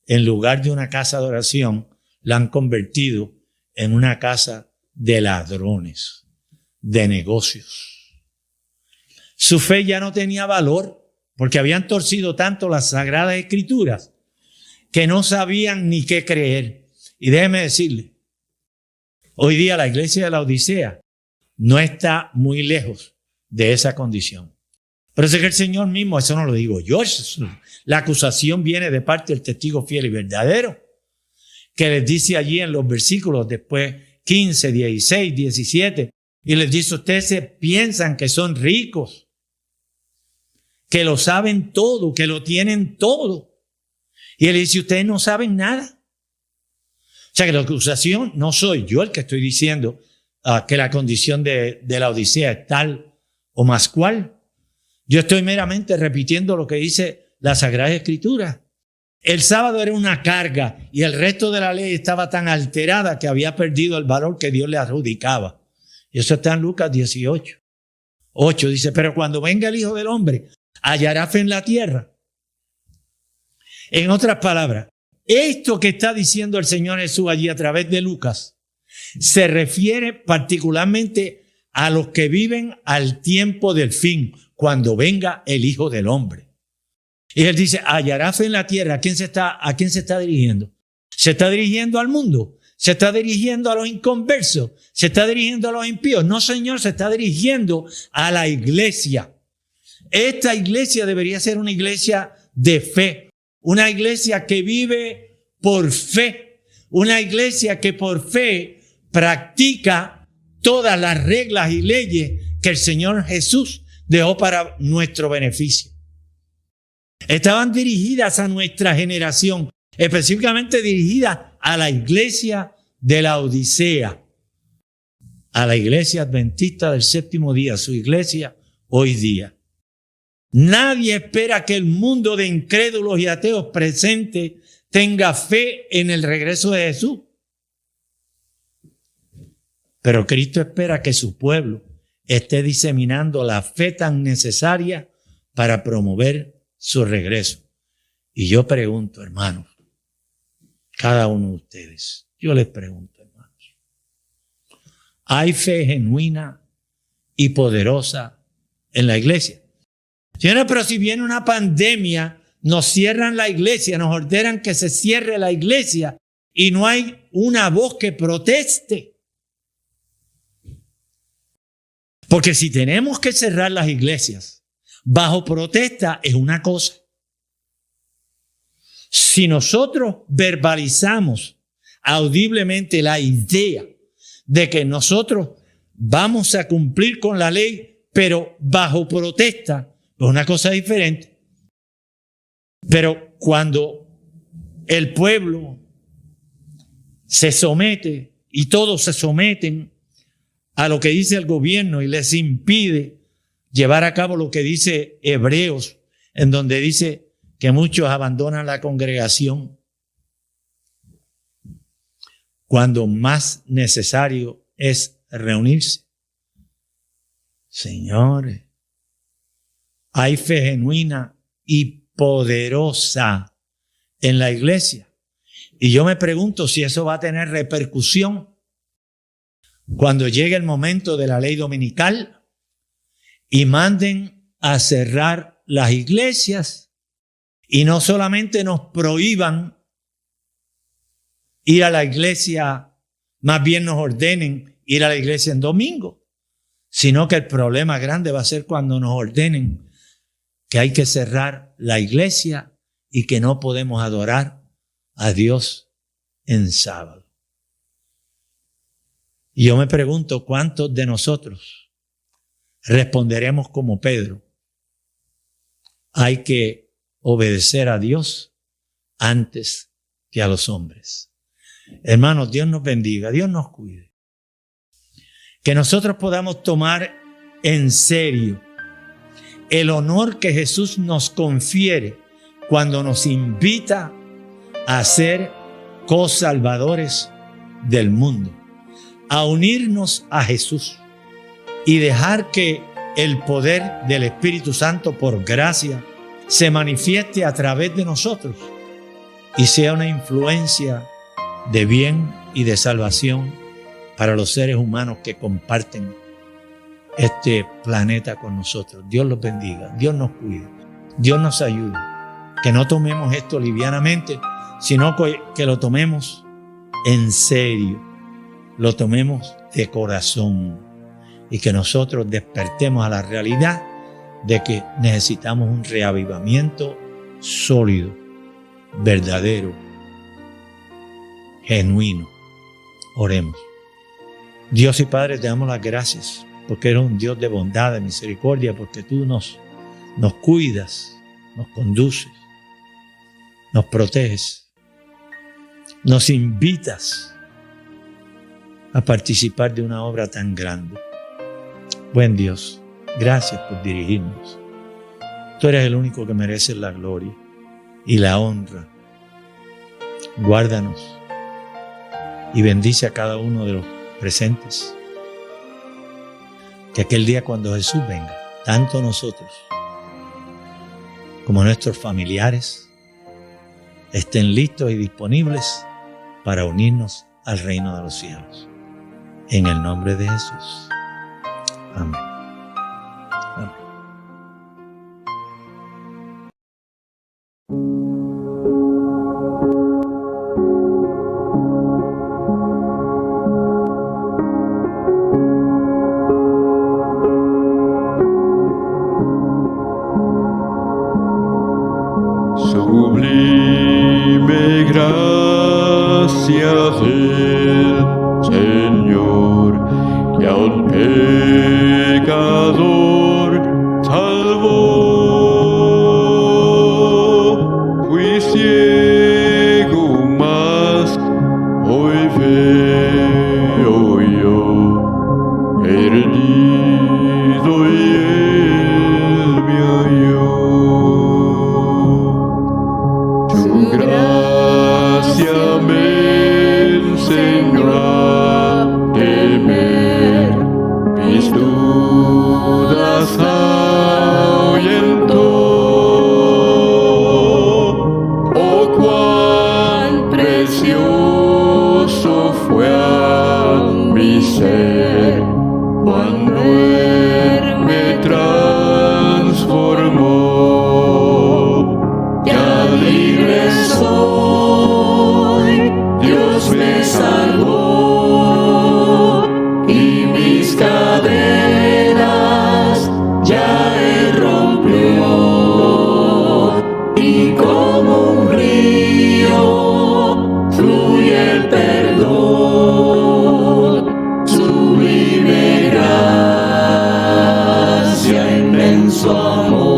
[SPEAKER 5] en lugar de una casa de oración, la han convertido en una casa de ladrones, de negocios. Su fe ya no tenía valor porque habían torcido tanto las sagradas escrituras que no sabían ni qué creer. Y déjeme decirle, hoy día la iglesia de la Odisea no está muy lejos de esa condición. Pero es que el Señor mismo, eso no lo digo yo, la acusación viene de parte del testigo fiel y verdadero, que les dice allí en los versículos después 15, 16, 17, y les dice: ustedes se piensan que son ricos, que lo saben todo, que lo tienen todo. Y él dice: ustedes no saben nada. O sea que la acusación no soy yo el que estoy diciendo que la condición de la Odisea es tal o más cual. Yo estoy meramente repitiendo lo que dice la Sagrada Escritura. El sábado era una carga y el resto de la ley estaba tan alterada que había perdido el valor que Dios le adjudicaba. Y eso está en Lucas 18. 8 dice: pero cuando venga el Hijo del Hombre, hallará fe en la tierra. En otras palabras, esto que está diciendo el Señor Jesús allí a través de Lucas se refiere particularmente a los que viven al tiempo del fin, cuando venga el Hijo del Hombre. Y él dice: hallará fe en la tierra. ¿A quién se está dirigiendo? ¿Se está dirigiendo al mundo? ¿Se está dirigiendo a los inconversos? ¿Se está dirigiendo a los impíos? No, Señor, se está dirigiendo a la iglesia. Esta iglesia debería ser una iglesia de fe, una iglesia que vive por fe, una iglesia que por fe practica todas las reglas y leyes que el Señor Jesús dejó para nuestro beneficio. Estaban dirigidas a nuestra generación, específicamente dirigidas a la iglesia de la Odisea, a la iglesia adventista del séptimo día, su iglesia hoy día. Nadie espera que el mundo de incrédulos y ateos presente tenga fe en el regreso de Jesús. Pero Cristo espera que su pueblo esté diseminando la fe tan necesaria para promover su regreso. Y yo pregunto, hermanos, cada uno de ustedes, yo les pregunto, hermanos, ¿hay fe genuina y poderosa en la iglesia? Señores, pero si viene una pandemia, nos cierran la iglesia, nos ordenan que se cierre la iglesia y no hay una voz que proteste. Porque si tenemos que cerrar las iglesias bajo protesta es una cosa. Si nosotros verbalizamos audiblemente la idea de que nosotros vamos a cumplir con la ley, pero bajo protesta, es una cosa diferente. Pero cuando el pueblo se somete y todos se someten a lo que dice el gobierno y les impide llevar a cabo lo que dice Hebreos, en donde dice que muchos abandonan la congregación cuando más necesario es reunirse. Señores, hay fe genuina y poderosa en la iglesia. Y yo me pregunto si eso va a tener repercusión cuando llegue el momento de la ley dominical y manden a cerrar las iglesias y no solamente nos prohíban ir a la iglesia, más bien nos ordenen ir a la iglesia en domingo, sino que el problema grande va a ser cuando nos ordenen que hay que cerrar la iglesia y que no podemos adorar a Dios en sábado. Y yo me pregunto cuántos de nosotros responderemos como Pedro. Hay que obedecer a Dios antes que a los hombres. Hermanos, Dios nos bendiga, Dios nos cuide. Que nosotros podamos tomar en serio el honor que Jesús nos confiere cuando nos invita a ser cosalvadores del mundo, a unirnos a Jesús y dejar que el poder del Espíritu Santo por gracia se manifieste a través de nosotros y sea una influencia de bien y de salvación para los seres humanos que comparten este planeta con nosotros. Dios los bendiga, Dios nos cuide, Dios nos ayude. Que no tomemos esto livianamente, sino que lo tomemos en serio, lo tomemos de corazón y que nosotros despertemos a la realidad de que necesitamos un reavivamiento sólido, verdadero, genuino. Oremos. Dios y Padre, te damos las gracias porque eres un Dios de bondad, de misericordia, porque tú nos cuidas, nos conduces, nos proteges, nos invitas a participar de una obra tan grande. Buen Dios, gracias por dirigirnos. Tú eres el único que merece la gloria y la honra. Guárdanos y bendice a cada uno de los presentes. Que aquel día cuando Jesús venga, tanto nosotros como nuestros familiares estén listos y disponibles para unirnos al reino de los cielos. En el nombre de Jesús. Amén. Amén.
[SPEAKER 3] Sublime gracias del Señor, que a un pecador salvó. Fui ciego, mas hoy veo yo, perdido y él me halló. Su gracia me enseñó a temer, mis dudas ahuyentó. Oh, cuán precioso fue a mi ser cuando Él me transformó. Ya libre soy, Dios me salvó y mis cadenas ya Él rompió. Y como un río fluye el perdón, sublime gracia, inmenso amor.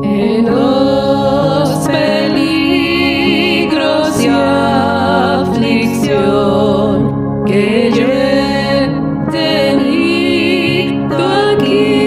[SPEAKER 6] En los peligros y aflicción que yo he tenido aquí,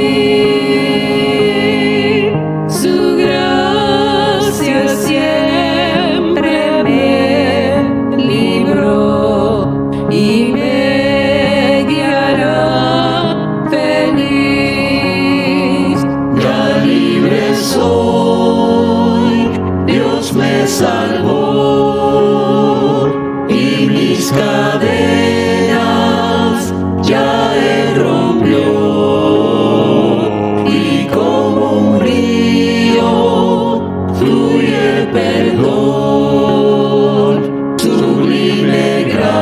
[SPEAKER 6] su gracia siempre me libró y me guiará feliz.
[SPEAKER 3] Ya libre soy, Dios me salvó y mis cadenas ya Él rompió. Y como un río fluye el perdón, sublime gracia,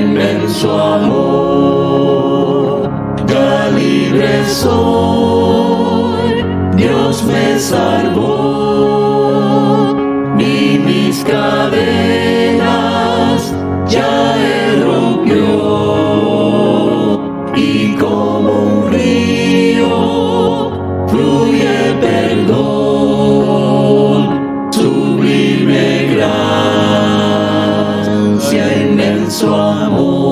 [SPEAKER 3] inmenso amor. Ya libre soy, Dios me salvó y mis cadenas ya Él rompió. Y como un río fluye el perdón, sublime gracia, inmenso amor.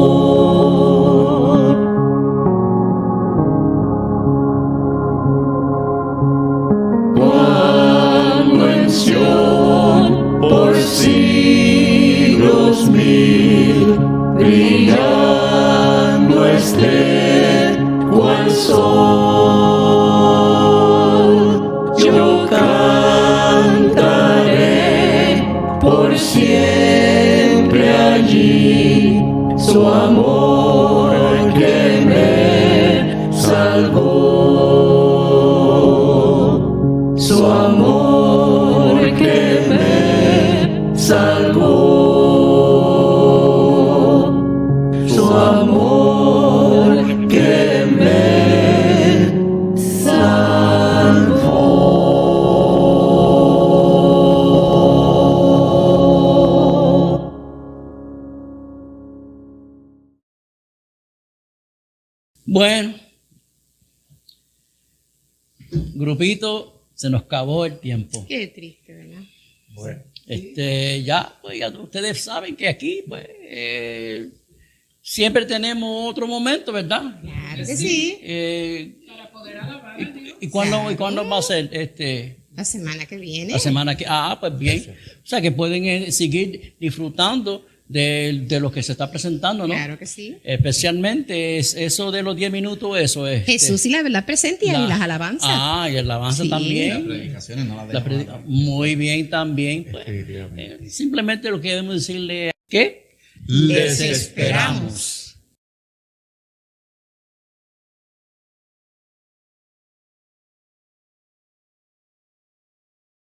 [SPEAKER 3] Cuando en Sión por siglos mil brillando esté cual sol, yo cantaré por siempre allí su amor que me salvó. Su amor que me salvó, su amor que me salvó.
[SPEAKER 2] Bueno, grupito, se nos acabó el tiempo.
[SPEAKER 4] Qué triste, ¿verdad?
[SPEAKER 5] Bueno,
[SPEAKER 2] Ya, pues ya ustedes saben que aquí, pues, siempre tenemos otro momento, ¿verdad?
[SPEAKER 4] Claro que sí.
[SPEAKER 1] Para poder alabar a Dios.
[SPEAKER 2] ¿Y cuándo va a ser
[SPEAKER 4] La semana que viene.
[SPEAKER 2] la semana que? Pues bien. O sea que pueden seguir disfrutando de lo que se está presentando, ¿no?
[SPEAKER 4] Claro que sí.
[SPEAKER 2] Especialmente eso de los 10 minutos, eso es.
[SPEAKER 4] Jesús y la verdad presente y las alabanzas.
[SPEAKER 2] Y la alabanza
[SPEAKER 4] Sí.
[SPEAKER 2] también.
[SPEAKER 7] Las predicaciones no las dejamos.
[SPEAKER 2] Muy bien también. Pues, simplemente lo que debemos decirle es que
[SPEAKER 4] Les esperamos.